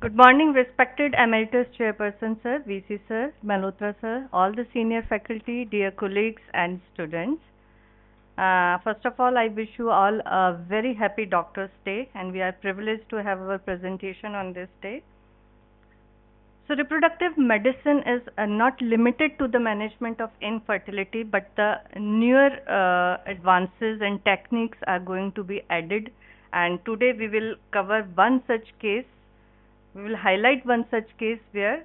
Good morning, respected Emeritus Chairperson Sir, VC Sir, Malhotra Sir, all the senior faculty, dear colleagues and students. First of all, I wish you all a very happy Doctor's Day, and we are privileged to have our presentation on this day. So reproductive medicine is not limited to the management of infertility, but the newer advances and techniques are going to be added. And today we will cover one such case. We will highlight one such case where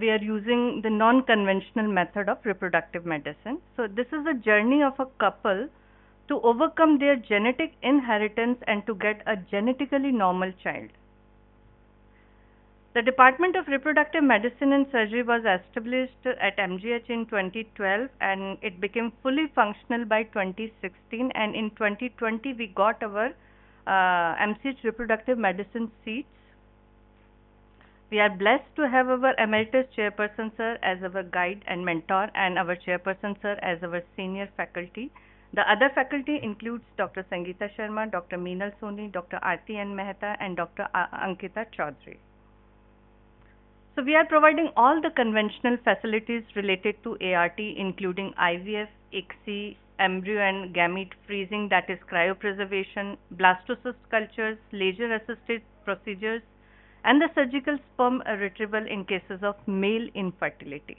we are using the non-conventional method of reproductive medicine. So this is a journey of a couple to overcome their genetic inheritance and to get a genetically normal child. The Department of Reproductive Medicine and Surgery was established at MGH in 2012 and it became fully functional by 2016, and in 2020 we got our MCH reproductive medicine seats. We are blessed to have our Emeritus Chairperson Sir as our guide and mentor, and our Chairperson Sir as our senior faculty. The other faculty includes Dr. Sangeeta Sharma, Dr. Meenal Soni, Dr. Aarti N. Mehta and Dr. Ankita Chaudhary. So we are providing all the conventional facilities related to ART, including IVF, ICSI, embryo and gamete freezing, that is cryopreservation, blastocyst cultures, laser-assisted procedures, and the surgical sperm retrieval in cases of male infertility.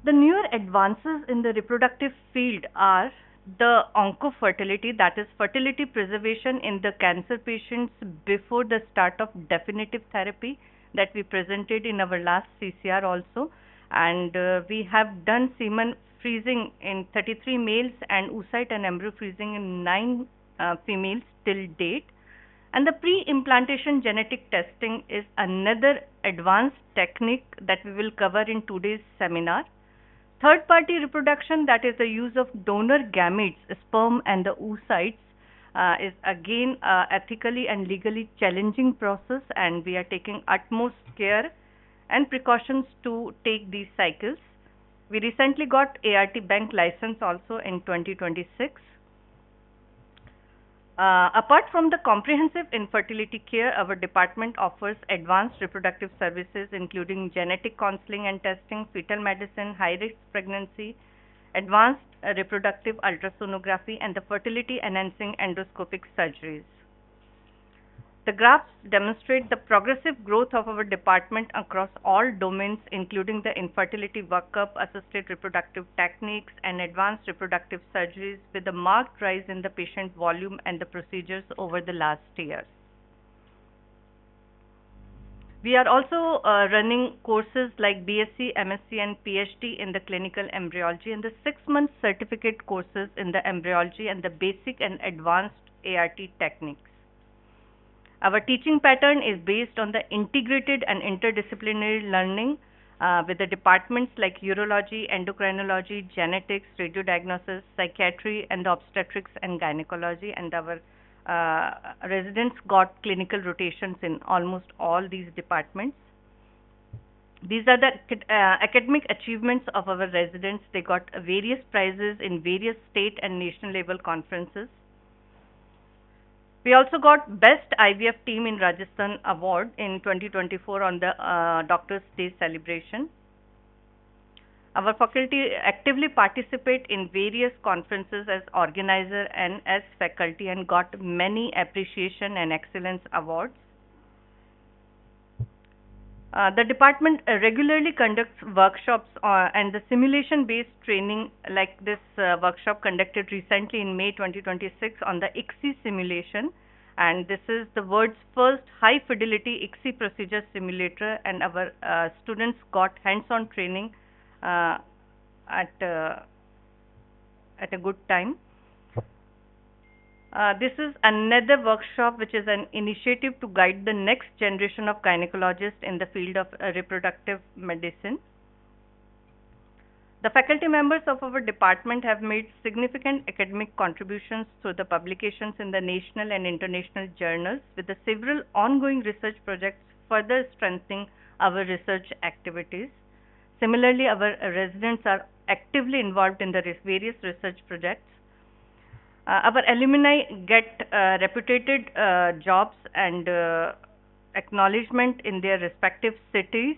The newer advances in the reproductive field are the oncofertility, that is fertility preservation in the cancer patients before the start of definitive therapy, that we presented in our last CCR also, and we have done semen freezing in 33 males and oocyte and embryo freezing in 9 females till date. And the pre-implantation genetic testing is another advanced technique that we will cover in today's seminar. Third-party reproduction, that is the use of donor gametes, sperm and the oocytes, is again ethically and legally challenging process, and we are taking utmost care and precautions to take these cycles. We recently got ART bank license also in 2026. Apart from the comprehensive infertility care, our department offers advanced reproductive services including genetic counseling and testing, fetal medicine, high-risk pregnancy, advanced reproductive ultrasonography, and the fertility-enhancing endoscopic surgeries. The graphs demonstrate the progressive growth of our department across all domains, including the infertility workup, assisted reproductive techniques, and advanced reproductive surgeries, with a marked rise in the patient volume and the procedures over the last years. We are also running courses like BSc, MSc, and PhD in the clinical embryology, and the 6-month certificate courses in the embryology and the basic and advanced ART techniques. Our teaching pattern is based on the integrated and interdisciplinary learning with the departments like urology, endocrinology, genetics, radiodiagnosis, psychiatry, and obstetrics and gynecology, and our residents got clinical rotations in almost all these departments. These are the academic achievements of our residents. They got various prizes in various state and national level conferences. We also got Best IVF Team in Rajasthan Award in 2024 on the Doctor's Day celebration. Our faculty actively participate in various conferences as organizer and as faculty and got many appreciation and excellence awards. The department regularly conducts workshops and the simulation-based training, like this workshop conducted recently in May 2026 on the ICSI simulation, and this is the world's first high-fidelity ICSI procedure simulator, and our students got hands-on training at a good time. This is another workshop which is an initiative to guide the next generation of gynecologists in the field of reproductive medicine. The faculty members of our department have made significant academic contributions through the publications in the national and international journals, with the several ongoing research projects further strengthening our research activities. Similarly, our residents are actively involved in the various research projects. our alumni get reputed jobs and acknowledgement in their respective cities.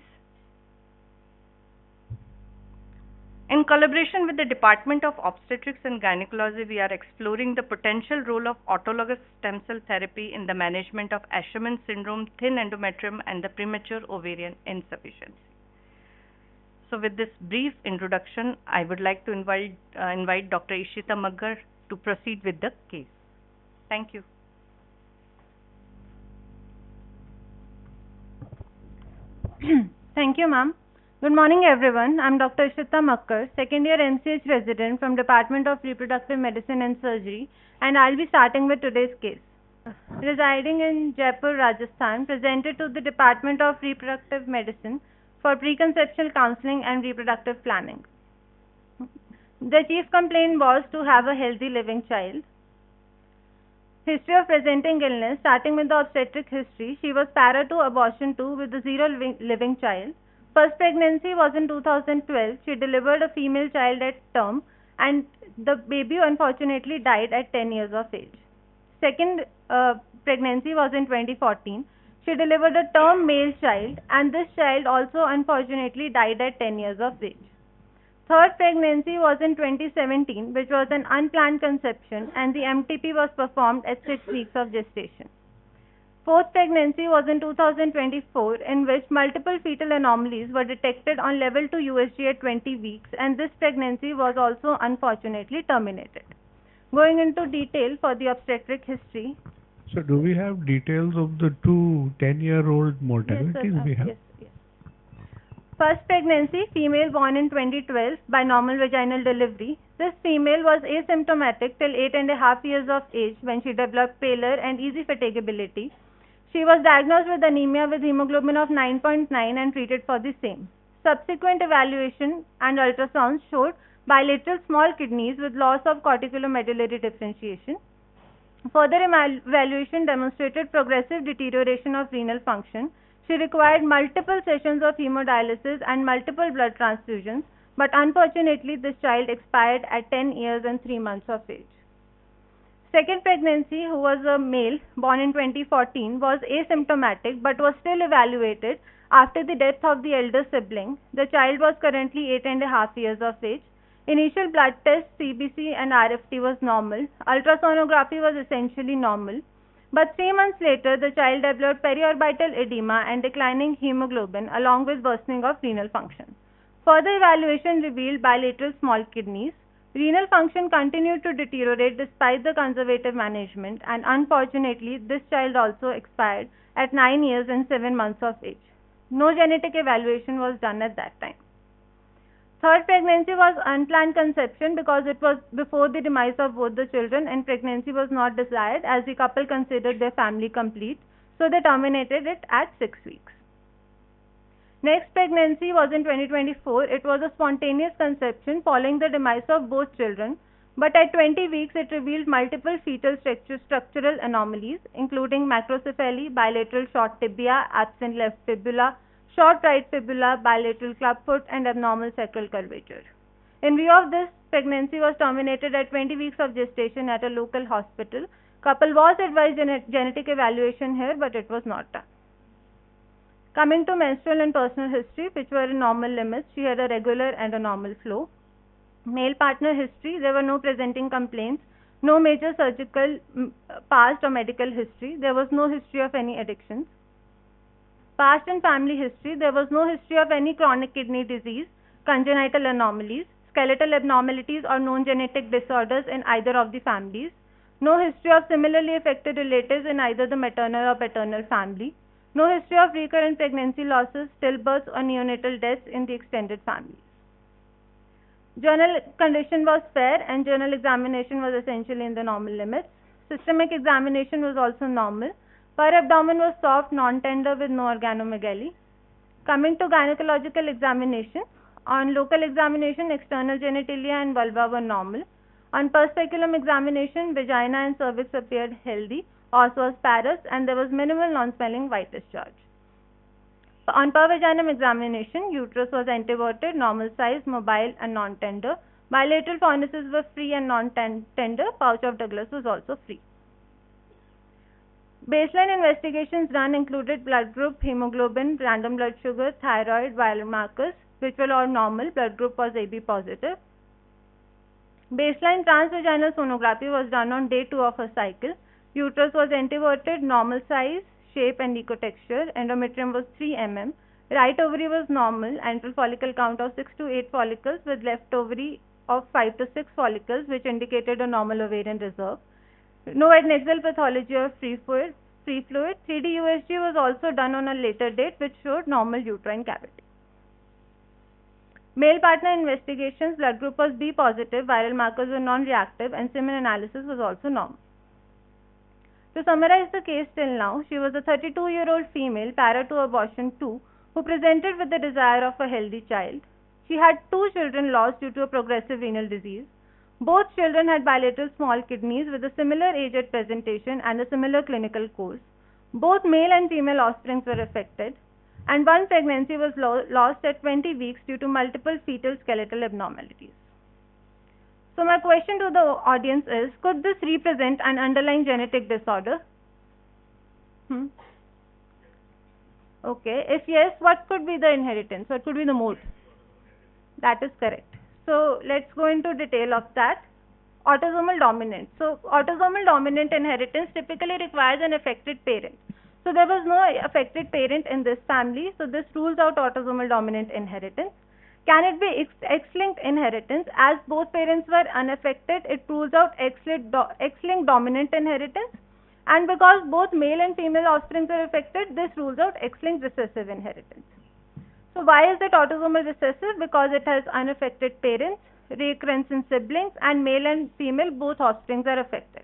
In collaboration with the Department of Obstetrics and Gynecology, we are exploring the potential role of autologous stem cell therapy in the management of Asherman syndrome, thin endometrium, and the premature ovarian insufficiency. So with this brief introduction, I would like to invite Dr. Ishita Magar to proceed with the case. Thank you. Thank you, ma'am. Good morning, everyone. I'm Dr. Ishita Makkar, second year MCH resident from Department of Reproductive Medicine and Surgery, and I'll be starting with today's case. Residing in Jaipur, Rajasthan, presented to the Department of Reproductive Medicine for preconceptional counseling and reproductive planning. The chief complaint was to have a healthy living child. History of presenting illness, starting with the obstetric history. She was para 2, abortion 2 with a 0 living child. First pregnancy was in 2012. She delivered a female child at term and the baby unfortunately died at 10 years of age. Second pregnancy was in 2014. She delivered a term male child and this child also unfortunately died at 10 years of age. Third pregnancy was in 2017, which was an unplanned conception and the MTP was performed at 6 weeks of gestation. Fourth pregnancy was in 2024, in which multiple fetal anomalies were detected on level 2 USG at 20 weeks and this pregnancy was also unfortunately terminated. Going into detail for the obstetric history. So do we have details of the two 10-year-old mortalities we have? Yes. First pregnancy, female born in 2012 by normal vaginal delivery. This female was asymptomatic till 8.5 years of age when she developed pallor and easy fatigability. She was diagnosed with anemia with hemoglobin of 9.9 and treated for the same. Subsequent evaluation and ultrasound showed bilateral small kidneys with loss of corticomedullary differentiation. Further evaluation demonstrated progressive deterioration of renal function. She required multiple sessions of hemodialysis and multiple blood transfusions, but unfortunately this child expired at 10 years and 3 months of age. Second pregnancy, who was a male born in 2014, was asymptomatic but was still evaluated after the death of the elder sibling. The child was currently 8.5 years of age. Initial blood test, CBC and RFT was normal. Ultrasonography was essentially normal. But 3 months later, the child developed periorbital edema and declining hemoglobin along with worsening of renal function. Further evaluation revealed bilateral small kidneys. Renal function continued to deteriorate despite the conservative management and unfortunately this child also expired at 9 years and 7 months of age. No genetic evaluation was done at that time. Third pregnancy was unplanned conception because it was before the demise of both the children and pregnancy was not desired as the couple considered their family complete, so they terminated it at 6 weeks. Next pregnancy was in 2024. It was a spontaneous conception following the demise of both children, but at 20 weeks it revealed multiple fetal structural anomalies including macrocephaly, bilateral short tibia, absent left fibula, short right fibula, bilateral clubfoot and abnormal sacral curvature. In view of this, pregnancy was terminated at 20 weeks of gestation at a local hospital. Couple was advised genetic evaluation here, but it was not done. Coming to menstrual and personal history, which were in normal limits, she had a regular and a normal flow. Male partner history, there were no presenting complaints, no major surgical past or medical history. There was no history of any addictions. Past and family history, there was no history of any chronic kidney disease, congenital anomalies, skeletal abnormalities or known genetic disorders in either of the families. No history of similarly affected relatives in either the maternal or paternal family. No history of recurrent pregnancy losses, stillbirths or neonatal deaths in the extended family. Journal condition was fair and journal examination was essentially in the normal limits. Systemic examination was also normal. Per abdomen was soft, non-tender with no organomegaly. Coming to gynecological examination, on local examination, external genitalia and vulva were normal. On per speculum examination, vagina and cervix appeared healthy. Os was parous and there was minimal non-smelling white discharge. On per vaginum examination, uterus was anteverted, normal size, mobile and non-tender. Bilateral fornices were free and non-tender. Pouch of Douglas was also free. Baseline investigations done included blood group, hemoglobin, random blood sugar, thyroid, viral markers, which were all normal. Blood group was AB positive. Baseline transvaginal sonography was done on day 2 of her cycle. Uterus was inverted, normal size, shape and ecotexture. Endometrium was 3 mm. Right ovary was normal. Antral follicle count of 6 to 8 follicles with left ovary of 5 to 6 follicles, which indicated a normal ovarian reserve. No adnexal pathology of free fluid. 3D USG was also done on a later date, which showed normal uterine cavity. Male partner investigations, blood group was B positive, viral markers were non-reactive, and semen analysis was also normal. To summarize the case till now, she was a 32-year-old female, para to abortion 2, who presented with the desire of a healthy child. She had 2 children lost due to a progressive renal disease. Both children had bilateral small kidneys with a similar age at presentation and a similar clinical course. Both male and female offsprings were affected, and one pregnancy was lost at 20 weeks due to multiple fetal skeletal abnormalities. So my question to the audience is, could this represent an underlying genetic disorder? Okay, if yes, what could be the inheritance? What could be the mode? That is correct. So let's go into detail of that. Autosomal dominant. So autosomal dominant inheritance typically requires an affected parent. So there was no affected parent in this family, so this rules out autosomal dominant inheritance. Can it be X-linked inheritance? As both parents were unaffected, it rules out X-linked dominant inheritance. And because both male and female offspring are affected, this rules out X-linked recessive inheritance. So why is it autosomal recessive? Because it has unaffected parents, recurrence in siblings, and male and female both offsprings are affected.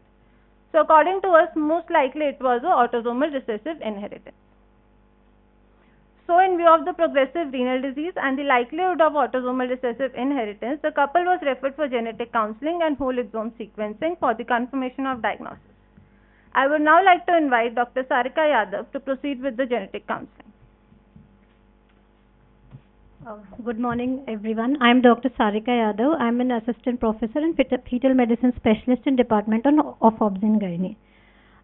So according to us, most likely it was an autosomal recessive inheritance. So in view of the progressive renal disease and the likelihood of autosomal recessive inheritance, the couple was referred for genetic counseling and whole exome sequencing for the confirmation of diagnosis. I would now like to invite Dr. Sarika Yadav to proceed with the genetic counseling. Good morning, everyone. I am Dr. Sarika Yadav. I am an assistant professor and fetal medicine specialist in Department of Obs and Gynae.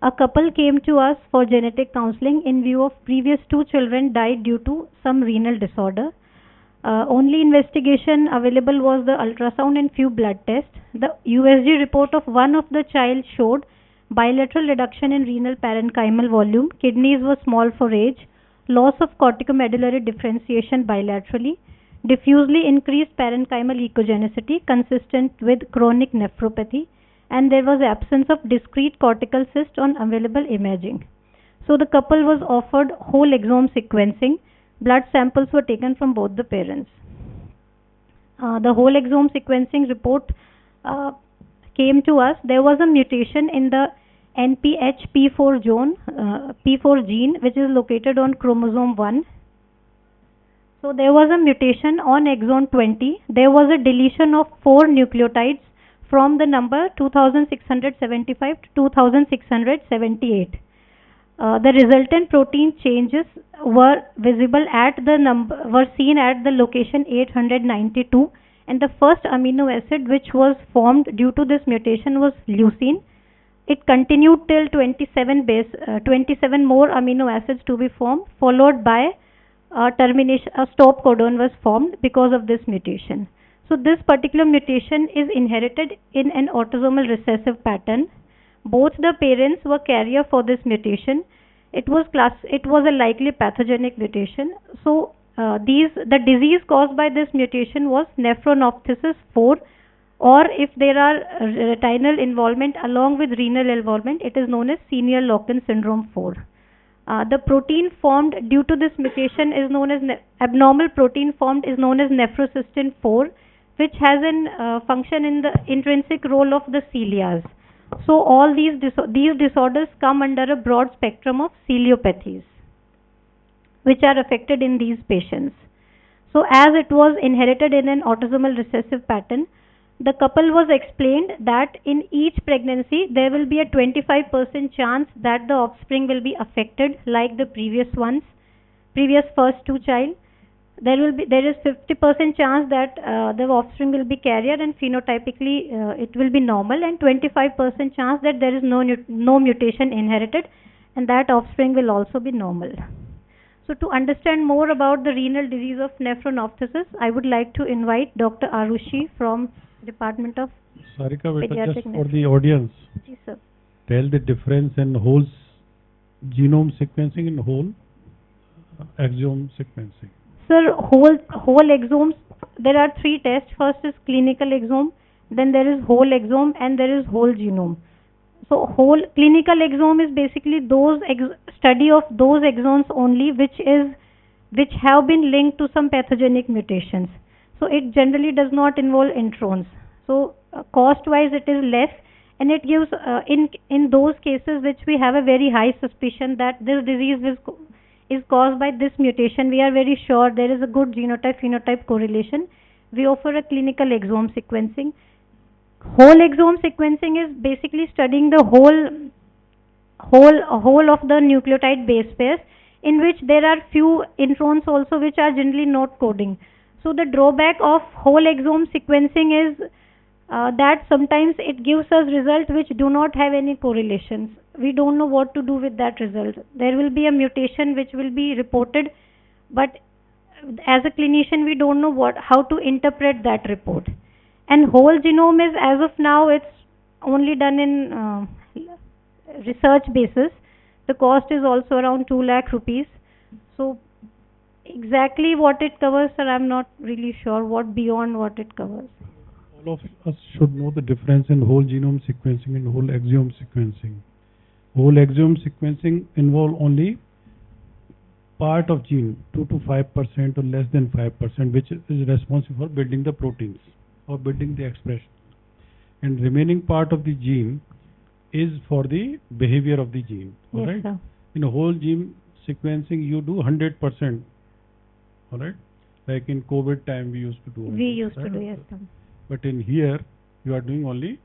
A couple came to us for genetic counseling in view of previous 2 children died due to some renal disorder. Only investigation available was the ultrasound and few blood tests. The USG report of one of the child showed bilateral reduction in renal parenchymal volume, kidneys were small for age, loss of corticomedullary differentiation bilaterally, diffusely increased parenchymal echogenicity consistent with chronic nephropathy, and there was absence of discrete cortical cyst on available imaging. So the couple was offered whole exome sequencing. Blood samples were taken from both the parents. The whole exome sequencing report came to us. There was a mutation in the NPHP4 gene, which is located on chromosome 1. So there was a mutation on exon 20. There was a deletion of 4 nucleotides from the number 2675 to 2678. The resultant protein changes were visible at the seen at the location 892, and the first amino acid which was formed due to this mutation was leucine. It continued till 27 more amino acids to be formed, followed by a stop codon was formed because of this mutation. So this particular mutation is inherited in an autosomal recessive pattern. Both the parents were carrier for this mutation. It was a likely pathogenic mutation. So the disease caused by this mutation was nephronophthisis 4, or if there are retinal involvement along with renal involvement, it is known as Senior-Loken syndrome 4. The protein formed due to this mutation is known as abnormal protein formed is known as nephrocysteine 4, which has an function in the intrinsic role of the celias. So all these disorders come under a broad spectrum of celiopathies, which are affected in these patients. So as it was inherited in an autosomal recessive pattern, the couple was explained that in each pregnancy there will be a 25% chance that the offspring will be affected like the previous first 2 child. there is 50% chance that the offspring will be carrier and phenotypically it will be normal, and 25% chance that there is no mutation inherited and that offspring will also be normal. So to understand more about the renal disease of nephronophthisis, I would like to invite Dr. Arushi from Department of Sarika, beta, Pediatric just for the audience, Ji, sir. tell the difference in whole genome sequencing and whole exome sequencing. Sir, whole exomes, there are three tests. First is clinical exome, then there is whole exome, and there is whole genome. So whole clinical exome is basically those study of those exons only which have been linked to some pathogenic mutations. So it generally does not involve introns. So cost wise it is less, and it gives in those cases which we have a very high suspicion that this disease is caused by this mutation, we are very sure there is a good genotype phenotype correlation, we offer a clinical exome sequencing. Whole exome sequencing is basically studying the whole of the nucleotide base pairs, in which there are few introns also which are generally not coding. So the drawback of whole exome sequencing is that sometimes it gives us results which do not have any correlations. We don't know what to do with that result. There will be a mutation which will be reported, but as a clinician we don't know how to interpret that report. And whole genome is, as of now, it's only done in research basis. The cost is also around 2 lakh rupees. So exactly what it covers, sir, I'm not really sure what beyond what it covers. All of us should know the difference in whole genome sequencing and whole exome sequencing. Whole exome sequencing involve only part of gene, 2 to 5% or less than 5%, which is responsible for building the proteins or building the expression. And remaining part of the gene is for the behavior of the gene. Yes, alright? sir. In a whole gene sequencing, you do 100%. Alright? Like in COVID time, we used to do. We used to do, yes, sir. But in here, you are doing only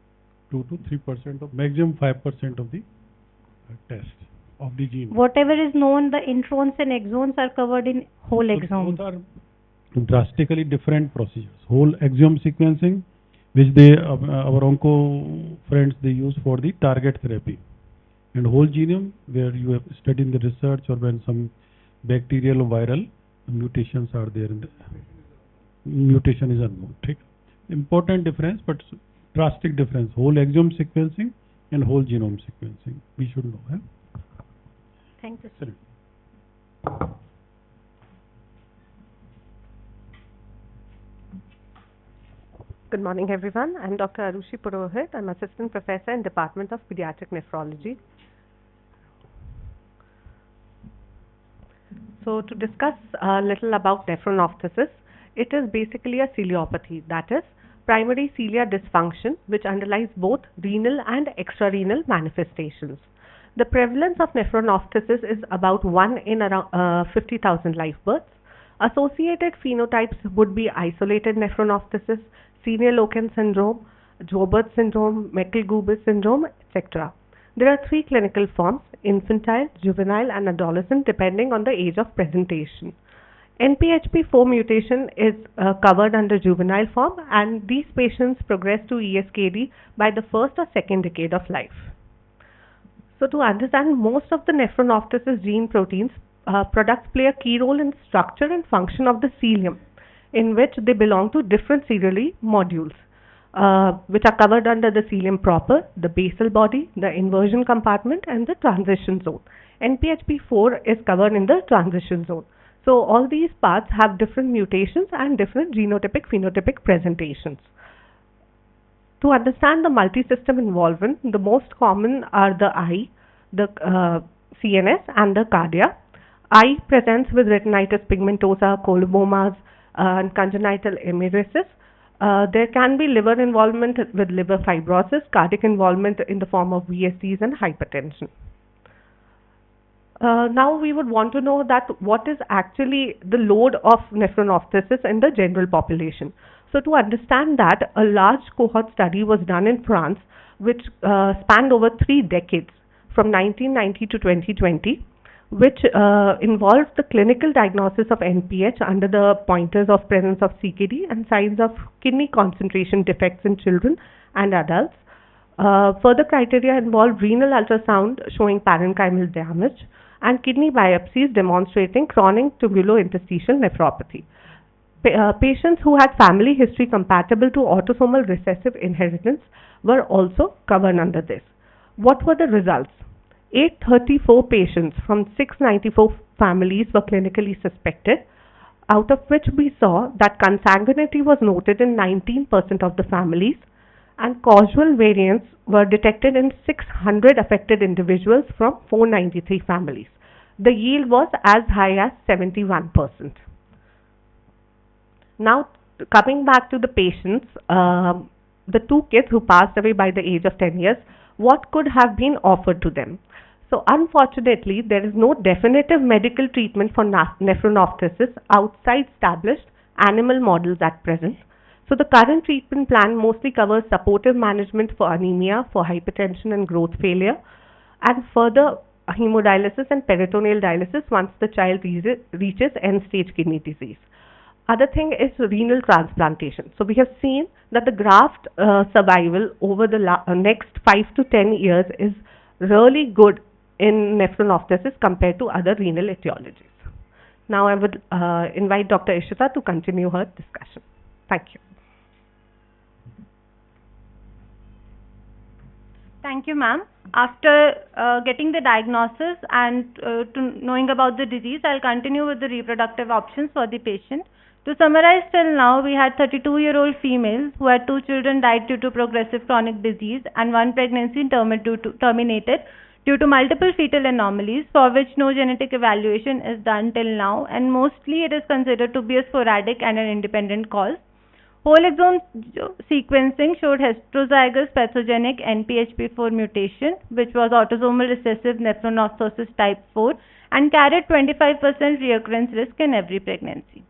2 to 3% of, maximum 5% of the test of the gene. Whatever is known, the introns and exons are covered in whole So exome. both are drastically different procedures. Whole exome sequencing, which our onco friends, they use for the target therapy, and whole genome, where you have studied the research or when some bacterial or viral mutations are there, and the mutation is unknown. Take important difference, but drastic difference. Whole exome sequencing and whole genome sequencing. We should know. Thank you, sir. Excellent. Good morning, everyone. I'm Dr. Arushi Purohit. I'm Assistant Professor in Department of Pediatric Nephrology. So to discuss a little about nephronophthisis, it is basically a ciliopathy, that is, primary cilia dysfunction, which underlies both renal and extrarenal manifestations. The prevalence of nephronophthisis is about 1 in around 50,000 live births. Associated phenotypes would be isolated nephronophthisis, Senior-Loken syndrome, Joubert syndrome, Meckel-Guber syndrome, etc. There are 3 clinical forms: infantile, juvenile, and adolescent, depending on the age of presentation. NPHP4 mutation is covered under juvenile form, and these patients progress to ESKD by the first or second decade of life. So to understand most of the nephronophthisis gene proteins, products play a key role in structure and function of the cilium, in which they belong to different ciliary modules, which are covered under the cilium proper, the basal body, the inversion compartment, and the transition zone. NPHP4 is covered in the transition zone. So all these parts have different mutations and different genotypic phenotypic presentations. To understand the multi-system involvement, the most common are the eye, the CNS, and the cardia. Eye presents with retinitis pigmentosa, colobomas, and congenital emeresis. There can be liver involvement with liver fibrosis, cardiac involvement in the form of VSDs and hypertension. Now we would want to know that what is actually the load of nephronophthisis in the general population. So to understand that, a large cohort study was done in France, which spanned over 3 decades, from 1990 to 2020. which involved the clinical diagnosis of NPH under the pointers of presence of CKD and signs of kidney concentration defects in children and adults. Further criteria involved renal ultrasound showing parenchymal damage and kidney biopsies demonstrating chronic tubulointerstitial nephropathy. Patients who had family history compatible to autosomal recessive inheritance were also covered under this. What were the results? 834 patients from 694 families were clinically suspected, out of which we saw that consanguinity was noted in 19% of the families and causal variants were detected in 600 affected individuals from 493 families. The yield was as high as 71%. Now, coming back to the patients, the two kids who passed away by the age of 10 years, what could have been offered to them? So, unfortunately, there is no definitive medical treatment for nephronophthisis outside established animal models at present. So, the current treatment plan mostly covers supportive management for anemia, for hypertension and growth failure, and further hemodialysis and peritoneal dialysis once the child reaches end-stage kidney disease. Other thing is renal transplantation. So we have seen that the graft survival over the next 5 to 10 years is really good in nephronophthisis compared to other renal etiologies. Now I would invite Dr. Ishita to continue her discussion. Thank you. Thank you, ma'am. After getting the diagnosis and knowing about the disease, I'll continue with the reproductive options for the patient. To summarize, till now, we had 32-year-old female who had 2 children died due to progressive chronic disease and 1 pregnancy terminated due to multiple fetal anomalies for which no genetic evaluation is done till now, and mostly it is considered to be a sporadic and an independent cause. Whole exome sequencing showed heterozygous pathogenic NPHP4 mutation, which was autosomal recessive nephronophthosis type 4 and carried 25% reoccurrence risk in every pregnancy.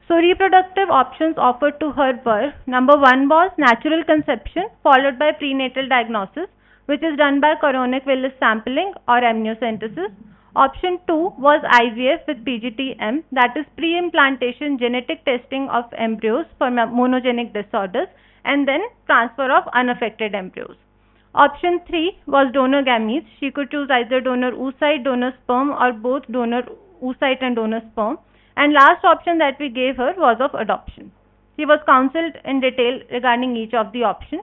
So reproductive options offered to her were, number 1 was natural conception followed by prenatal diagnosis, which is done by chorionic villus sampling or amniocentesis. Option 2 was IVF with PGT-M, that is pre-implantation genetic testing of embryos for monogenic disorders and then transfer of unaffected embryos. Option 3 was donor gametes. She could choose either donor oocyte, donor sperm or both donor oocyte and donor sperm. And last option that we gave her was of adoption. She was counseled in detail regarding each of the options.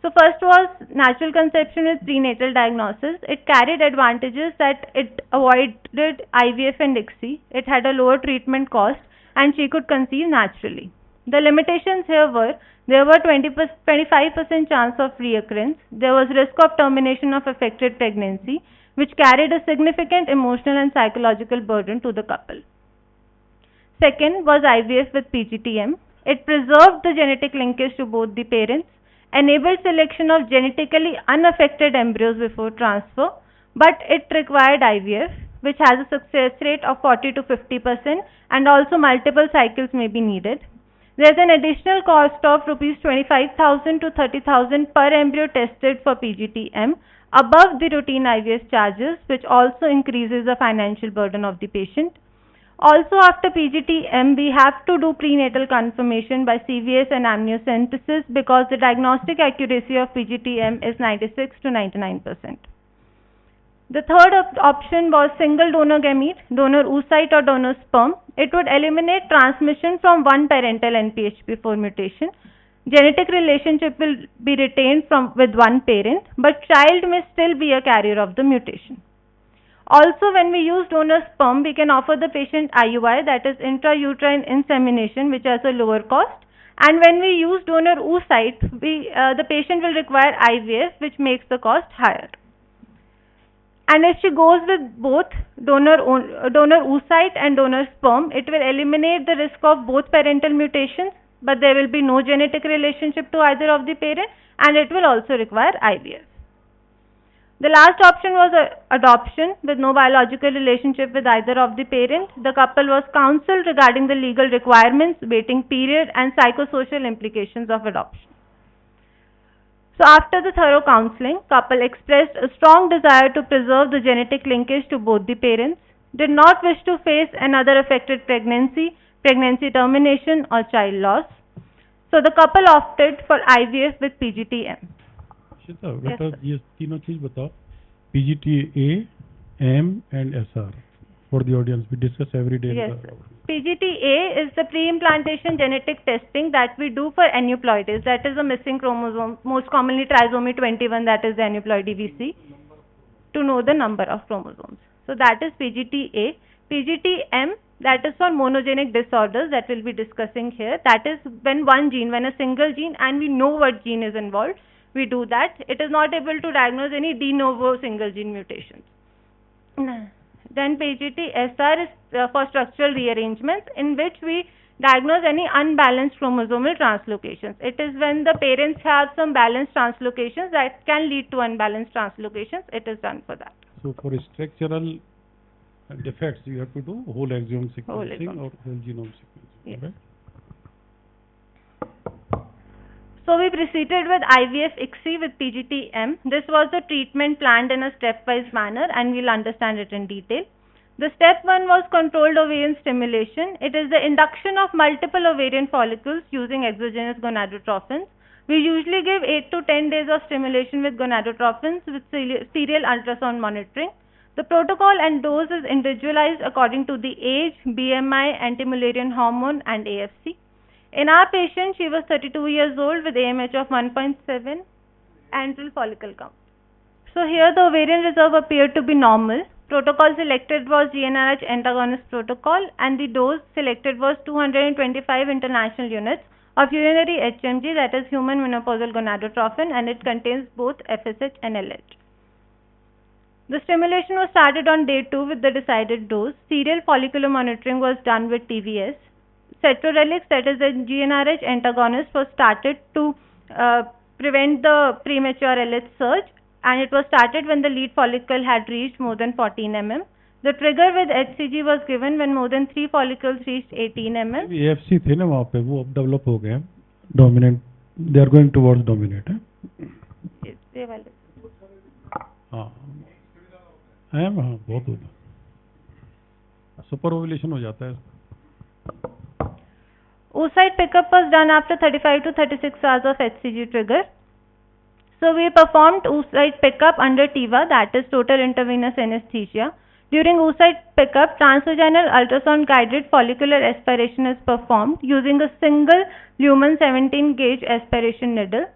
So first was natural conception with prenatal diagnosis. It carried advantages that it avoided IVF and ICSI. It had a lower treatment cost and she could conceive naturally. The limitations here were, there were 25% chance of reoccurrence. There was risk of termination of affected pregnancy, which carried a significant emotional and psychological burden to the couple. Second was IVF with PGT-M. It preserved the genetic linkage to both the parents, enabled selection of genetically unaffected embryos before transfer, but it required IVF, which has a success rate of 40 to 50% and also multiple cycles may be needed. There is an additional cost of rupees 25,000 to 30,000 per embryo tested for PGT-M above the routine IVF charges, which also increases the financial burden of the patient. Also, after PGT-M, we have to do prenatal confirmation by CVS and amniocentesis because the diagnostic accuracy of PGT-M is 96 to 99%. The third option was single donor gamete, donor oocyte or donor sperm. It would eliminate transmission from one parental NPHP4 mutation. Genetic relationship will be retained with one parent, but child may still be a carrier of the mutation. Also, when we use donor sperm, we can offer the patient IUI, that is intrauterine insemination, which has a lower cost. And when we use donor oocyte, the patient will require IVF, which makes the cost higher. And if she goes with both donor oocyte and donor sperm, it will eliminate the risk of both parental mutations, but there will be no genetic relationship to either of the parents, and it will also require IVF. The last option was adoption with no biological relationship with either of the parents. The couple was counseled regarding the legal requirements, waiting period and psychosocial implications of adoption. So after the thorough counseling, couple expressed a strong desire to preserve the genetic linkage to both the parents, did not wish to face another affected pregnancy, pregnancy termination or child loss. So the couple opted for IVF with PGT-M. Shweta Yes, बेटा sir. ये तीनों चीज बताओ PGT-A, M and SR for the audience. We discuss every day. Yes, sir. PGT-A is the pre-implantation genetic testing that we do for aneuploidies. That is a missing chromosome, most commonly trisomy 21, that is the aneuploidy we see, to know the number of chromosomes. So that is PGT-A. PGT-M, that is for monogenic disorders that we'll be discussing here. That is when one gene, when a single gene, and we know what gene is involved, we do that. It is not able to diagnose any de novo single gene mutations. Then PGT-SR is for structural rearrangements, in which we diagnose any unbalanced chromosomal translocations. It is when the parents have some balanced translocations that can lead to unbalanced translocations. It is done for that. So for structural defects, you have to do whole exome sequencing exome. or whole genome sequencing. Yes. Right? So we proceeded with IVF ICSI with PGT-M. This was the treatment planned in a stepwise manner, and we'll understand it in detail. The step 1 was controlled ovarian stimulation. It is the induction of multiple ovarian follicles using exogenous gonadotrophins. We usually give 8 to 10 days of stimulation with gonadotrophins with serial ultrasound monitoring. The protocol and dose is individualized according to the age, BMI, anti-Mullerian hormone and AFC. In our patient, she was 32 years old with AMH of 1.7 antral follicle count. So here the ovarian reserve appeared to be normal. Protocol selected was GnRH antagonist protocol, and the dose selected was 225 international units of urinary HMG, that is human menopausal gonadotrophin, and it contains both FSH and LH. The stimulation was started on day 2 with the decided dose. Serial follicular monitoring was done with TVS. Cetrorelix, that is the GnRH antagonist, was started to prevent the premature LH surge, and it was started when the lead follicle had reached more than 14 mm. The trigger with HCG was given when more than 3 follicles reached 18 mm. AFC थे ना वहाँ पे, वो अब develop हो गए हैं, dominant. They are going towards dominant है. ये वाले हाँ, हाँ बहुत होता. सुपर ओवुलेशन हो जाता है. Oocyte pickup was done after 35 to 36 hours of HCG trigger. So we performed oocyte pickup under TIVA, that is total intravenous anesthesia. During oocyte pickup, transvaginal ultrasound guided follicular aspiration is performed using a single lumen 17 gauge aspiration needle.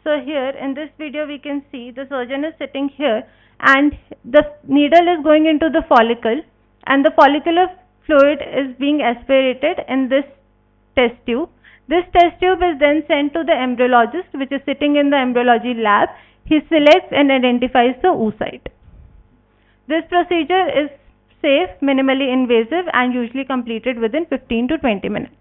So here in this video we can see the surgeon is sitting here and the needle is going into the follicle, and the follicular fluid is being aspirated in this test tube. This test tube is then sent to the embryologist, which is sitting in the embryology lab. He selects and identifies the oocyte. This procedure is safe, minimally invasive, and usually completed within 15 to 20 minutes.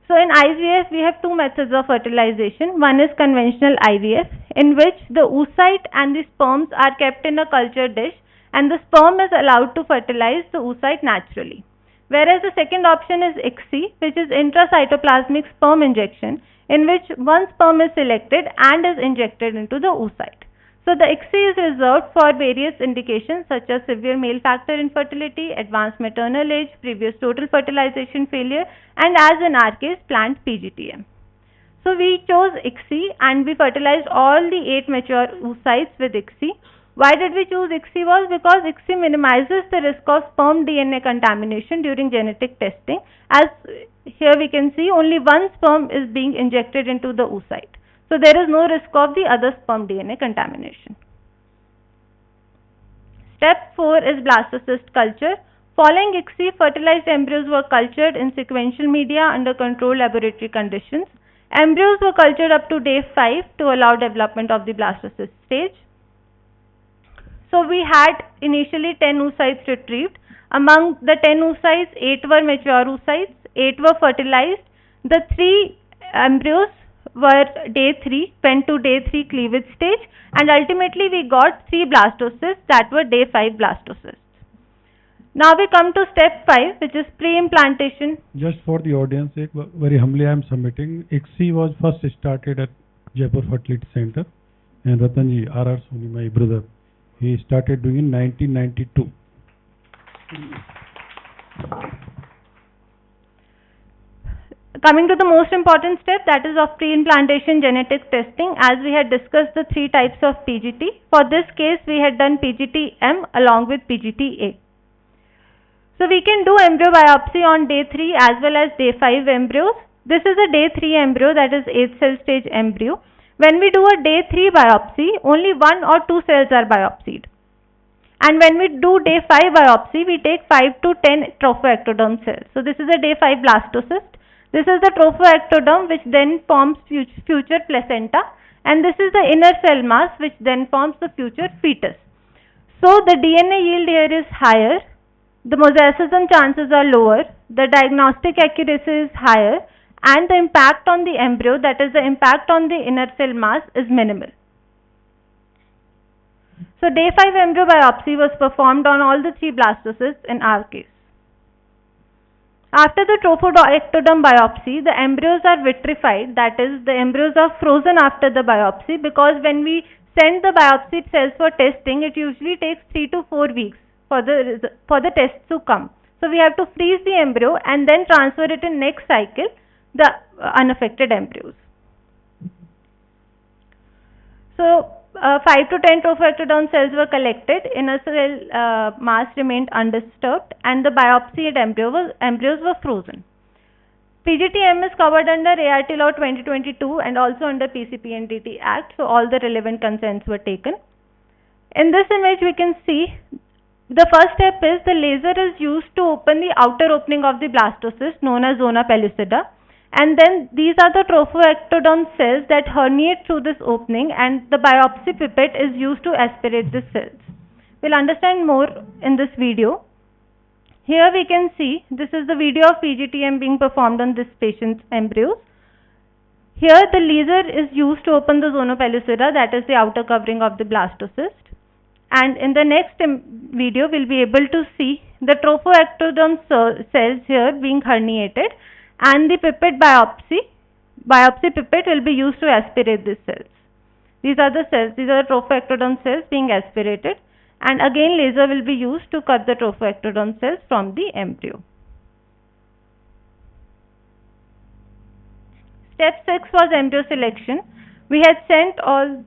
So in IVF, we have 2 methods of fertilization. One is conventional IVF, in which the oocyte and the sperms are kept in a culture dish, and the sperm is allowed to fertilize the oocyte naturally. Whereas the second option is ICSI, which is intracytoplasmic sperm injection, in which one sperm is selected and is injected into the oocyte. So the ICSI is reserved for various indications such as severe male factor infertility, advanced maternal age, previous total fertilization failure, and as in our case, planned PGT-M. So we chose ICSI and we fertilized all the 8 mature oocytes with ICSI. Why did we choose ICSI was because ICSI minimizes the risk of sperm DNA contamination during genetic testing, as here we can see only one sperm is being injected into the oocyte. So there is no risk of the other sperm DNA contamination. Step 4 is blastocyst culture. Following ICSI, fertilized embryos were cultured in sequential media under controlled laboratory conditions. Embryos were cultured up to day 5 to allow development of the blastocyst stage. So we had initially 10 oocytes retrieved. Among the 10 oocytes, 8 were mature oocytes, 8 were fertilized. The 3 embryos were went to day 3 cleavage stage, and ultimately we got 3 blastocysts that were day 5 blastocysts. Now we come to step 5, which is pre-implantation. Just for the audience, very humbly I am submitting, ICSI was first started at Jaipur Fertility Center. And Ratanji, R.R. Soni, my brother, he started doing in 1992. Coming to the most important step, that is of pre-implantation genetic testing, as we had discussed the three types of PGT. For this case, we had done PGT-M along with PGT-A. So we can do embryo biopsy on day 3 as well as day 5 embryos. This is a day 3 embryo, that is 8 cell stage embryo. When we do a day 3 biopsy, only 1 or 2 cells are biopsied. And when we do day 5 biopsy, we take 5 to 10 trophoectoderm cells. So this is a day 5 blastocyst. This is the trophoectoderm which then forms future placenta, and this is the inner cell mass which then forms the future fetus. So the DNA yield here is higher, the mosaicism chances are lower, the diagnostic accuracy is higher, and the impact on the embryo, that is the impact on the inner cell mass, is minimal. So day 5 embryo biopsy was performed on all the 3 blastocysts in our case. After the trophoectoderm biopsy, the embryos are vitrified, that is, the embryos are frozen after the biopsy, because when we send the biopsy cells for testing, it usually takes 3 to 4 weeks for the tests to come. So we have to freeze the embryo and then transfer it in next cycle, the unaffected embryos. So 5 to 10 trophoectoderm cells were collected, inner cell mass remained undisturbed, and the biopsied embryos were frozen. PGT-M is covered under ART Law 2022 and also under PCPNDT Act, so all the relevant consents were taken. In this image we can see the first step is the laser is used to open the outer opening of the blastocyst known as zona pellucida. And then these are the trophoectoderm cells that herniate through this opening, and the biopsy pipette is used to aspirate the cells. We'll understand more in this video. Here we can see, this is the video of PGT-M being performed on this patient's embryos. Here the laser is used to open the zona pellucida, that is the outer covering of the blastocyst. And in the next video we'll be able to see the trophoectoderm cells here being herniated, and the pipette biopsy pipette will be used to aspirate these cells. These are the cells, these are the trophoectoderm cells being aspirated, and again laser will be used to cut the trophoectoderm cells from the embryo. Step 6 was embryo selection. We had sent all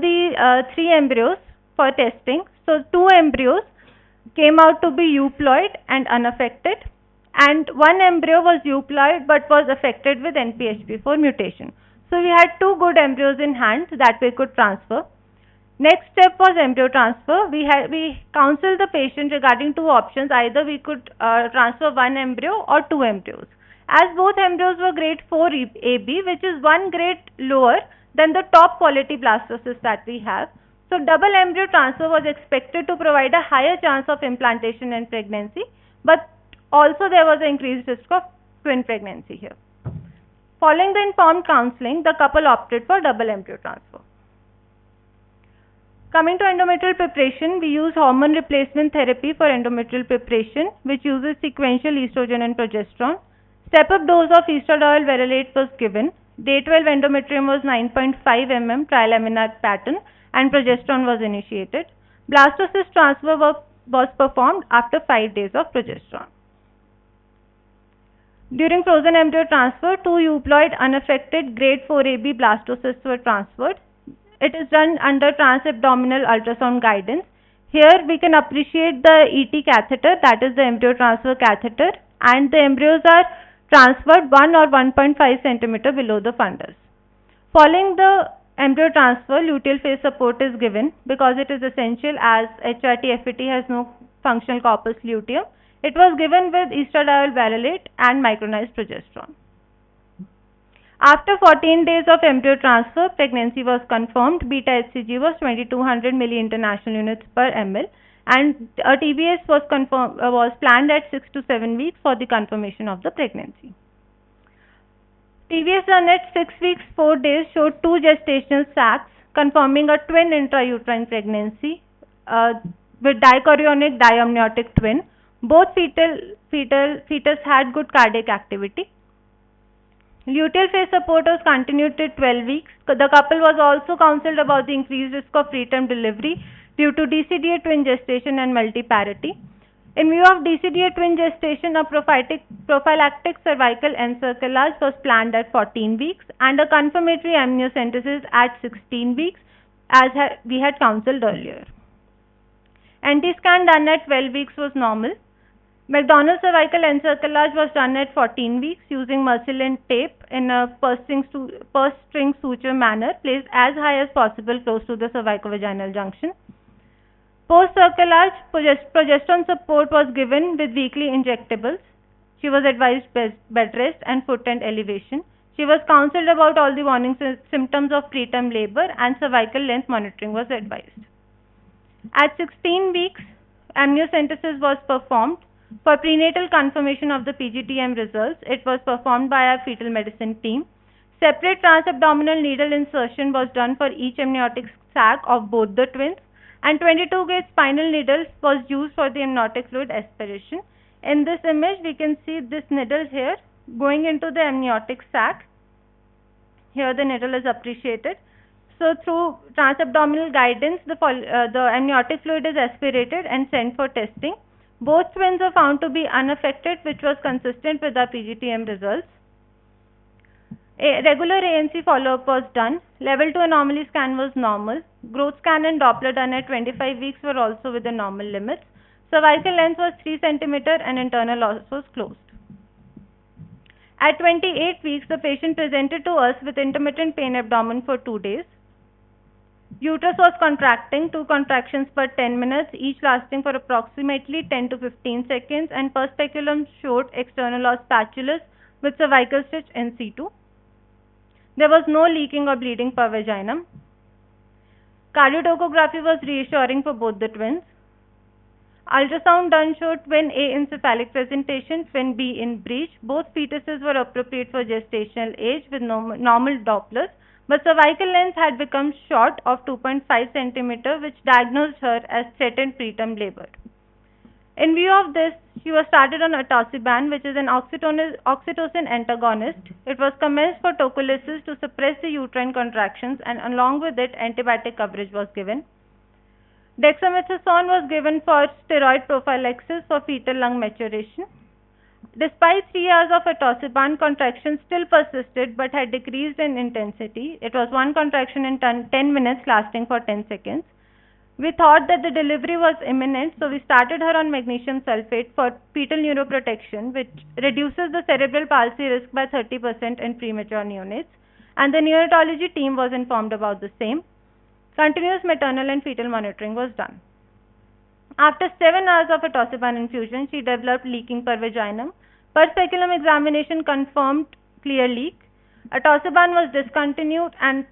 the 3 embryos for testing. So 2 embryos came out to be euploid and unaffected, and 1 embryo was euploid but was affected with NPHP4 mutation. So we had 2 good embryos in hand that we could transfer. Next step was embryo transfer. We counseled the patient regarding 2 options. Either we could transfer 1 embryo or 2 embryos. As both embryos were grade 4 AB, which is 1 grade lower than the top quality blastocyst that we have. So double embryo transfer was expected to provide a higher chance of implantation and pregnancy, but also there was an increased risk of twin pregnancy here. Following the informed counseling, the couple opted for double embryo transfer. Coming to endometrial preparation, we use hormone replacement therapy for endometrial preparation, which uses sequential estrogen and progesterone. Step-up dose of estradiol varilate was given. Day 12 endometrium was 9.5 mm trilaminar pattern, and progesterone was initiated. Blastocyst transfer was performed after 5 days of progesterone. During frozen embryo transfer, 2 euploid unaffected grade 4 AB blastocysts were transferred. It is done under transabdominal ultrasound guidance. Here we can appreciate the ET catheter, that is the embryo transfer catheter, and the embryos are transferred 1 or 1.5 cm below the fundus. Following the embryo transfer, luteal phase support is given because it is essential, as HRT-FET has no functional corpus luteum. It was given with estradiol varilate and micronized progesterone. After 14 days of embryo transfer, pregnancy was confirmed. Beta HCG was 2200 milli-international units per ml, and a TBS was planned at 6 to 7 weeks for the confirmation of the pregnancy. TBS done at 6 weeks 4 days showed 2 gestational sacs confirming a twin intrauterine pregnancy with dichorionic diamniotic twin. Both fetus had good cardiac activity. Luteal phase support was continued till 12 weeks. The couple was also counseled about the increased risk of preterm delivery due to DCDA twin gestation and multiparity. In view of DCDA twin gestation, a prophylactic cervical encerclage was planned at 14 weeks and a confirmatory amniocentesis at 16 weeks as we had counselled earlier. Anti-scan done at 12 weeks was normal. McDonald cervical encerclage was done at 14 weeks using Mercilin tape in a purse string suture manner placed as high as possible close to the cervicovaginal junction. Post-cerclage, progesterone support was given with weekly injectables. She was advised bed rest and foot end elevation. She was counselled about all the warning symptoms of preterm labor and cervical length monitoring was advised. At 16 weeks, amniocentesis was performed. For prenatal confirmation of the PGTM results, it was performed by our fetal medicine team. Separate transabdominal needle insertion was done for each amniotic sac of both the twins, and 22-gauge spinal needle was used for the amniotic fluid aspiration. In this image, we can see this needle here going into the amniotic sac. Here the needle is appreciated. So through transabdominal guidance, the amniotic fluid is aspirated and sent for testing. Both twins were found to be unaffected, which was consistent with our PGTM results. A regular ANC follow-up was done. Level 2 anomaly scan was normal. Growth scan and Doppler done at 25 weeks were also within normal limits. Cervical length was 3 cm and internal os was closed. At 28 weeks, the patient presented to us with intermittent pain abdomen for 2 days. Uterus was contracting, 2 contractions per 10 minutes, each lasting for approximately 10 to 15 seconds, and per speculum showed external os patulus with cervical stitch in situ. There was no leaking or bleeding per vaginum. Cardiotocography was reassuring for both the twins. Ultrasound done showed twin A in cephalic presentation, twin B in breech. Both fetuses were appropriate for gestational age with normal Dopplers, but cervical length had become short of 2.5 cm, which diagnosed her as threatened preterm labor. In view of this, she was started on atosiban, which is an oxytocin antagonist. It was commenced for tocolysis to suppress the uterine contractions, and along with it, antibiotic coverage was given. Dexamethasone was given for steroid prophylaxis for fetal lung maturation. Despite 3 hours of atosiban, contractions still persisted but had decreased in intensity. It was 1 contraction in 10 minutes lasting for 10 seconds. We thought that the delivery was imminent, so we started her on magnesium sulfate for fetal neuroprotection, which reduces the cerebral palsy risk by 30% in premature neonates, and the neonatology team was informed about the same. Continuous maternal and fetal monitoring was done. After 7 hours of atosiban infusion, she developed leaking per vaginum. Per speculum examination confirmed clear leak. Atosiban was discontinued and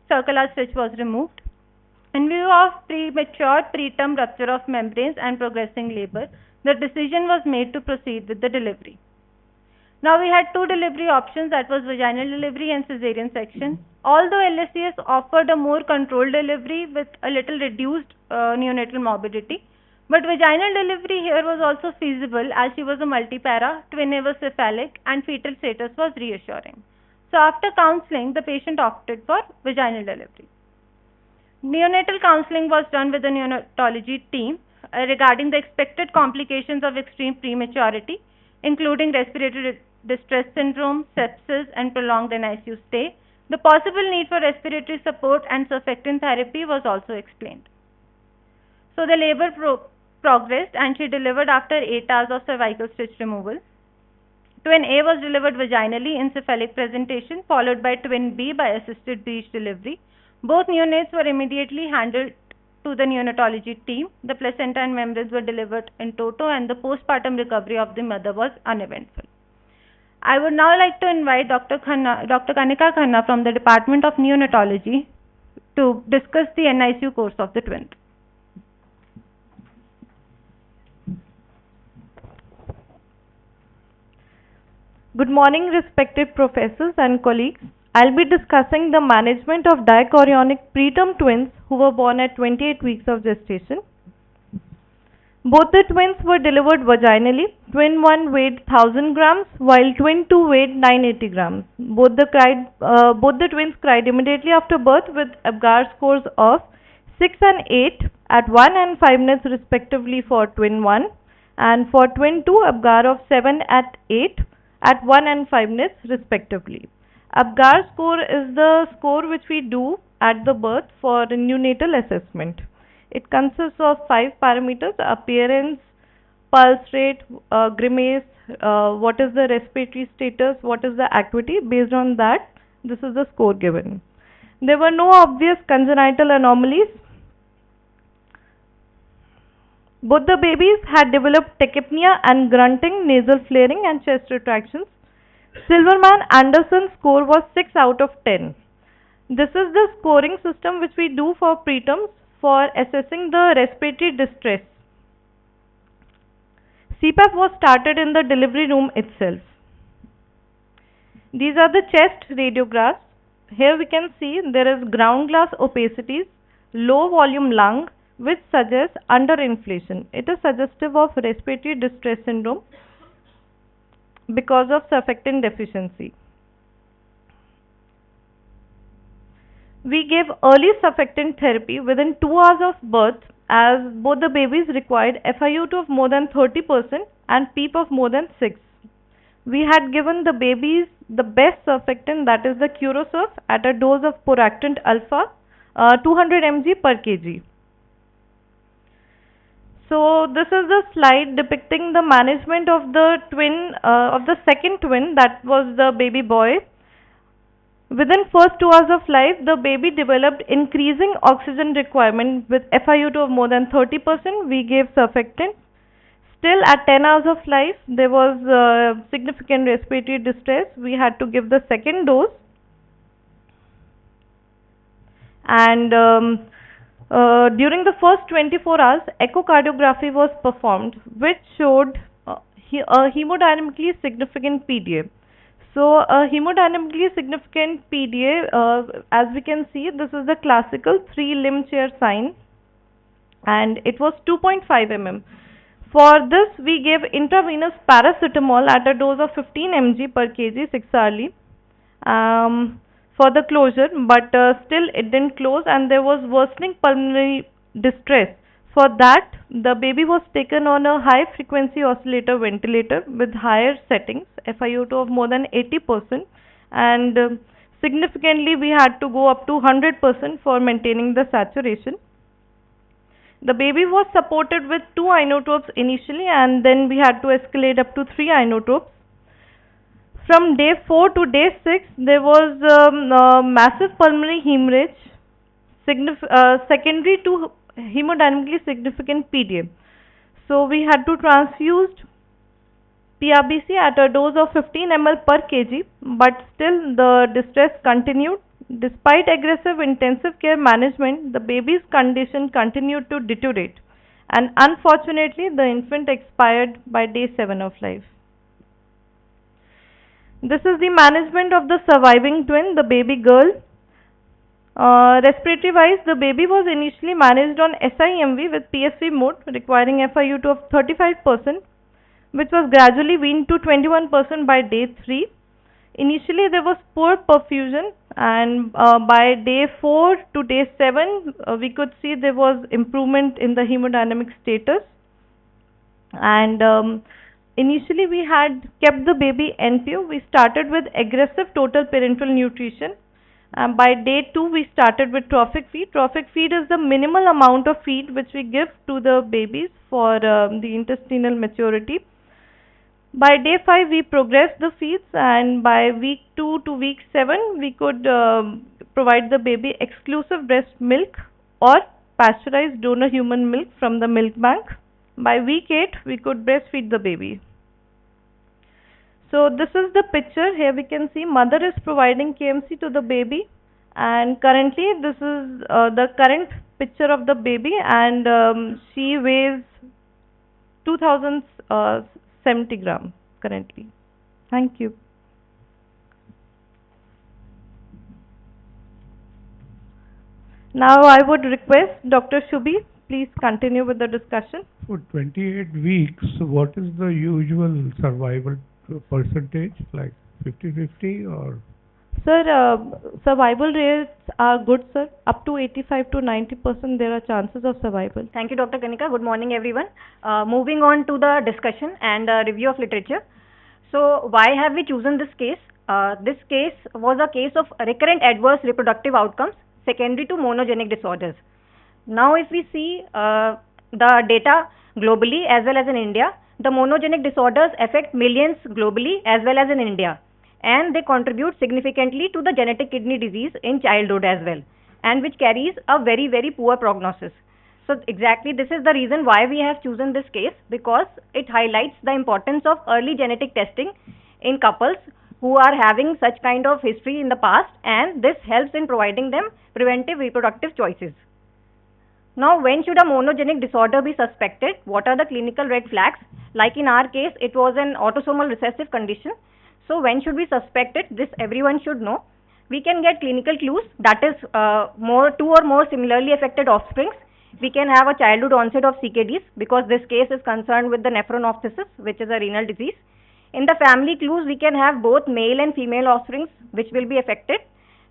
circular stitch was removed. In view of premature preterm rupture of membranes and progressing labor, the decision was made to proceed with the delivery. Now we had 2 delivery options, that was vaginal delivery and cesarean section. Although LSCS offered a more controlled delivery with a little reduced neonatal morbidity, but vaginal delivery here was also feasible as she was a multipara, twin A was cephalic, and fetal status was reassuring. So after counseling, the patient opted for vaginal delivery. Neonatal counseling was done with the neonatology team regarding the expected complications of extreme prematurity, including respiratory distress syndrome, sepsis, and prolonged NICU stay. The possible need for respiratory support and surfactant therapy was also explained. So the labor progressed and she delivered after 8 hours of cervical stitch removal. Twin A was delivered vaginally in cephalic presentation, followed by twin B by assisted breech delivery. Both neonates were immediately handled to the neonatology team. The placenta and membranes were delivered in toto, and the postpartum recovery of the mother was uneventful. I would now like to invite Dr. Kanika Khanna from the Department of Neonatology to discuss the NICU course of the twins. Good morning, respected professors and colleagues. I'll be discussing the management of dichorionic preterm twins who were born at 28 weeks of gestation. Both the twins were delivered vaginally. Twin 1 weighed 1000 grams while twin 2 weighed 980 grams. Both the twins cried immediately after birth with Apgar scores of 6 and 8 at 1 and 5 minutes respectively for twin 1, and for twin 2 Apgar of 7 at 8 at 1 and 5 minutes respectively. Apgar score is the score which we do at the birth for neonatal assessment. It consists of 5 parameters: appearance, pulse rate, grimace, what is the respiratory status, what is the acuity. Based on that, this is the score given. There were no obvious congenital anomalies. Both the babies had developed tachypnea and grunting, nasal flaring and chest retractions. Silverman-Anderson score was 6 out of 10. This is the scoring system which we do for preterms for assessing the respiratory distress. CPAP was started in the delivery room itself. These are the chest radiographs. Here we can see there is ground glass opacities, low volume lung, which suggests underinflation. It is suggestive of respiratory distress syndrome because of surfactant deficiency. We gave early surfactant therapy within 2 hours of birth, as both the babies required FiO2 of more than 30% and PEEP of more than 6. We had given the babies the best surfactant, that is the Curosurf, at a dose of Poractant alpha 200 mg per kg. So this is the slide depicting the management of the twin, of the second twin, that was the baby boy. Within first 2 hours of life, the baby developed increasing oxygen requirement with FiO2 of more than 30%. We gave surfactant. Still at 10 hours of life, there was significant respiratory distress. We had to give the second dose. And during the first 24 hours, echocardiography was performed, which showed a hemodynamically significant PDA. So, a hemodynamically significant PDA, as we can see, this is the classical 3-limb chair sign, and it was 2.5 mm. For this, we gave intravenous paracetamol at a dose of 15 mg per kg 6 hourly for the closure, but still it didn't close and there was worsening pulmonary distress. For that, the baby was taken on a high frequency oscillator ventilator with higher settings, FiO2 of more than 80%, and significantly we had to go up to 100% for maintaining the saturation. The baby was supported with 2 inotropes initially, and then we had to escalate up to 3 inotropes. From day 4 to day 6, there was massive pulmonary hemorrhage secondary to hemodynamically significant PDA. So we had to transfuse PRBC at a dose of 15 ml per kg, but still the distress continued. Despite aggressive intensive care management, the baby's condition continued to deteriorate, and unfortunately the infant expired by day 7 of life. This is the management of the surviving twin, the baby girl. Respiratory wise, the baby was initially managed on SIMV with PSV mode requiring FiO2 of 35%, which was gradually weaned to 21% by day 3. Initially there was poor perfusion, and by day 4 to day 7 we could see there was improvement in the hemodynamic status, and initially we had kept the baby NPO. We started with aggressive total parenteral nutrition. By day 2 we started with trophic feed. Trophic feed is the minimal amount of feed which we give to the babies for the intestinal maturity. By day 5 we progressed the feeds, and by week 2 to week 7 we could provide the baby exclusive breast milk or pasteurized donor human milk from the milk bank. By week 8 we could breastfeed the baby. So this is the picture. Here we can see mother is providing KMC to the baby, and currently this is the current picture of the baby, and she weighs 2070 grams currently. Thank you. Now I would request Dr. Shubhi please continue with the discussion. For 28 weeks, what is the usual survival percentage, like 50-50 or? Sir, survival rates are good, sir. Up to 85 to 90% there are chances of survival. Thank you, Dr. Kanika. Good morning, everyone. Moving on to the discussion and review of literature. So, why have we chosen this case? This case was a case of recurrent adverse reproductive outcomes secondary to monogenic disorders. Now, if we see the data globally as well as in India, the monogenic disorders affect millions globally as well as in India, and they contribute significantly to the genetic kidney disease in childhood as well, and which carries a very, very poor prognosis. So exactly this is the reason why we have chosen this case, because it highlights the importance of early genetic testing in couples who are having such kind of history in the past, and this helps in providing them preventive reproductive choices. Now, when should a monogenic disorder be suspected? What are the clinical red flags? Like in our case, it was an autosomal recessive condition. So, when should we suspect it? This everyone should know. We can get clinical clues, that is two or more similarly affected offsprings. We can have a childhood onset of CKDs, because this case is concerned with the nephronophthisis, which is a renal disease. In the family clues, we can have both male and female offsprings which will be affected,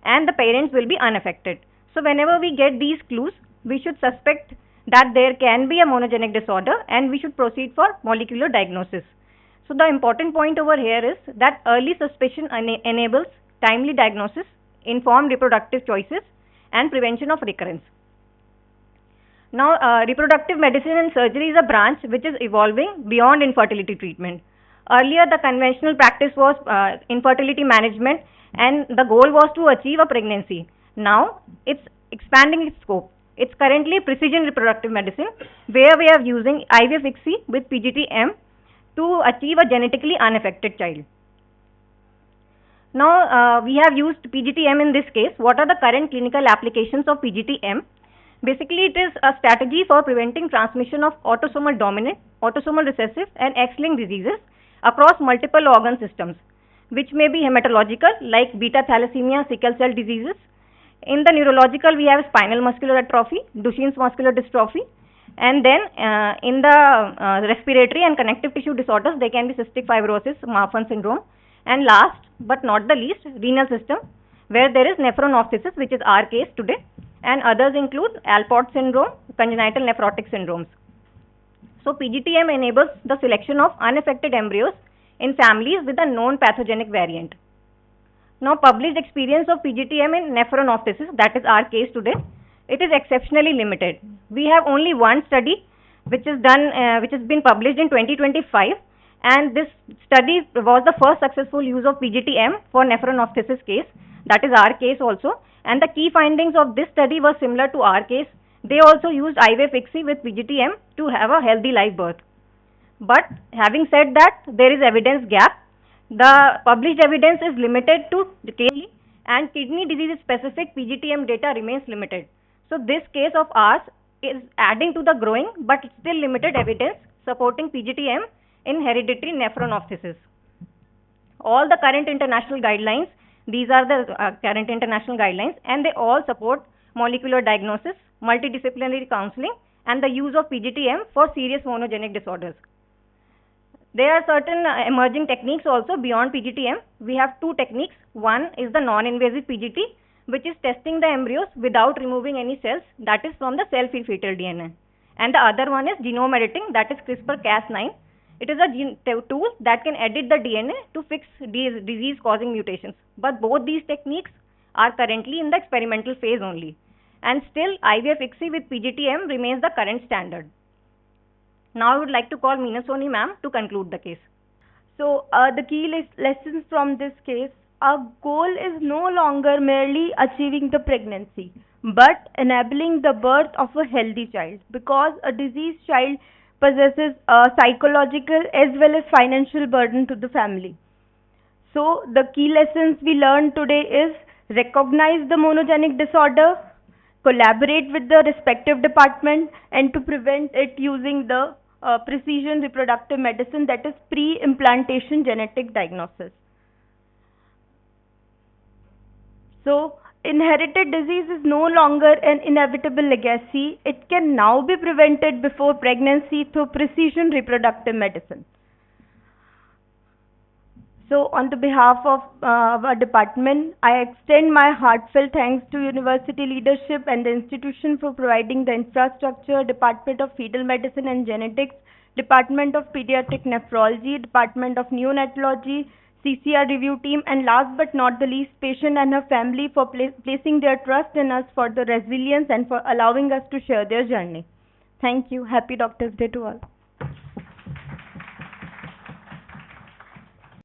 and the parents will be unaffected. So, whenever we get these clues, we should suspect that there can be a monogenic disorder, and we should proceed for molecular diagnosis. So, the important point over here is that early suspicion enables timely diagnosis, informed reproductive choices, and prevention of recurrence. Now, reproductive medicine and surgery is a branch which is evolving beyond infertility treatment. Earlier, the conventional practice was infertility management, and the goal was to achieve a pregnancy. Now, it's expanding its scope. It's currently precision reproductive medicine, where we are using IVF-ICSI with PGT-M to achieve a genetically unaffected child. Now, we have used PGT-M in this case. What are the current clinical applications of PGT-M? Basically, it is a strategy for preventing transmission of autosomal dominant, autosomal recessive, and X-linked diseases across multiple organ systems, which may be hematological, like beta thalassemia, sickle cell diseases. In the neurological, we have spinal muscular atrophy, Duchenne's muscular dystrophy, and then in the respiratory and connective tissue disorders, they can be cystic fibrosis, Marfan syndrome, and last but not the least, renal system, where there is nephronophthisis, which is our case today, and others include Alport syndrome, congenital nephrotic syndromes. So, PGT-M enables the selection of unaffected embryos in families with a known pathogenic variant. Now, published experience of PGT-M in nephronophthisis, that is our case today, it is exceptionally limited. We have only one study which is which has been published in 2025, and this study was the first successful use of PGT-M for nephronophthisis case, that is our case also, and the key findings of this study were similar to our case. They also used IVF-ICSI with PGT-M to have a healthy live birth. But having said that, there is evidence gap. The published evidence is limited to the case, and kidney disease specific PGT-M data remains limited. So, this case of ours is adding to the growing but still limited evidence supporting PGT-M in hereditary nephronophthisis. All the current international guidelines, these are the current international guidelines, and they all support molecular diagnosis, multidisciplinary counseling, and the use of PGT-M for serious monogenic disorders. There are certain emerging techniques also beyond PGT-M. We have two techniques. One is the non-invasive PGT, which is testing the embryos without removing any cells, that is from the cell-free fetal DNA. And the other one is genome editing, that is CRISPR-Cas9. It is a tool that can edit the DNA to fix disease-causing mutations. But both these techniques are currently in the experimental phase only. And still, IVF-ICSI with PGT-M remains the current standard. Now, I would like to call Meena Soni ma'am to conclude the case. So, the key lessons from this case, our goal is no longer merely achieving the pregnancy, but enabling the birth of a healthy child, because a diseased child possesses a psychological as well as financial burden to the family. So, the key lessons we learned today is recognize the monogenic disorder, collaborate with the respective department, and to prevent it using the precision reproductive medicine, that is pre-implantation genetic diagnosis. So, inherited disease is no longer an inevitable legacy. It can now be prevented before pregnancy through precision reproductive medicine. So, on the behalf of our department, I extend my heartfelt thanks to university leadership and the institution for providing the infrastructure, Department of Fetal Medicine and Genetics, Department of Pediatric Nephrology, Department of Neonatology, CCR review team, and last but not the least, patient and her family for placing their trust in us for the resilience and for allowing us to share their journey. Thank you. Happy Doctor's Day to all.